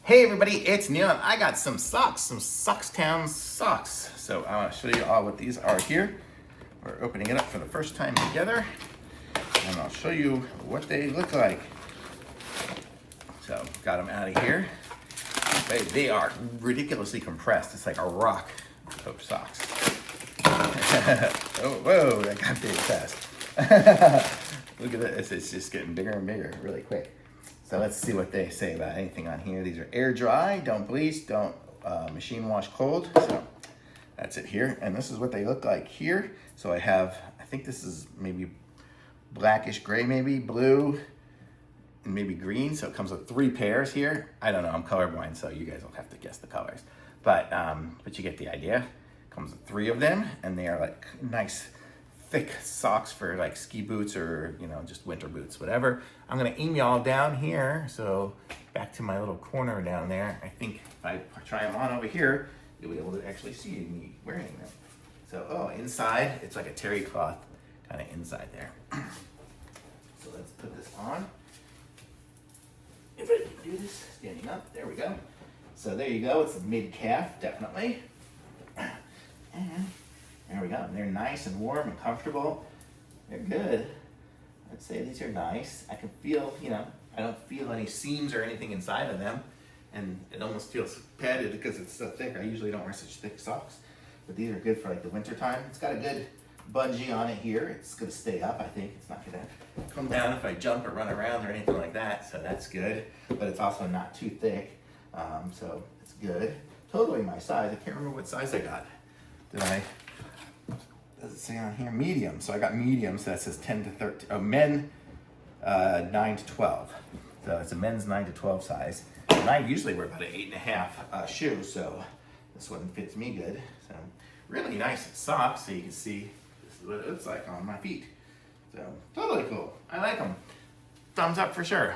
Hey everybody, it's Neil and I got some socks, some Sockstown socks. So I want to show you all what these are here. We're opening it up for the first time together and I'll show you what they look like. So got them out of here. They are ridiculously compressed. It's like a rock of socks. Oh, whoa, that got big fast. Look at this, it's just getting bigger and bigger really quick. So let's see what they say about anything on here. These are air dry, don't bleach, don't machine wash cold. So that's it here. And this is what they look like here. So I have, I think this is maybe blackish gray, maybe blue, and maybe green. So it comes with 3 pairs here. I don't know, I'm colorblind, so you guys will have to guess the colors. But you get the idea. Comes with 3 of them, and they are like nice thick socks for like ski boots or, you know, just winter boots, whatever. I'm gonna aim y'all down here. So back to my little corner down there. I think if I try them on over here, you'll be able to actually see me wearing them. So, oh, inside, it's like a terry cloth kind of inside there. So let's put this on. If I can do this, standing up, there we go. So there you go, it's a mid-calf, definitely. And there we go. They're nice and warm and comfortable. They're good. I'd say these are nice. I can feel, you know, I don't feel any seams or anything inside of them. And it almost feels padded because it's so thick. I usually don't wear such thick socks. But these are good for like the winter time. It's got a good bungee on it here. It's gonna stay up, I think. It's not gonna come down if I jump or run around or anything like that. So that's good. But it's also not too thick. So it's good. Totally my size. I can't remember what size I got. Does it say on here? Medium. So I got medium, so that says 10 to 13. Oh, men 9 to 12. So it's a men's 9 to 12 size. And I usually wear about an 8.5 shoe, so this one fits me good. So really nice socks, so you can see this is what it looks like on my feet. So totally cool. I like them. Thumbs up for sure.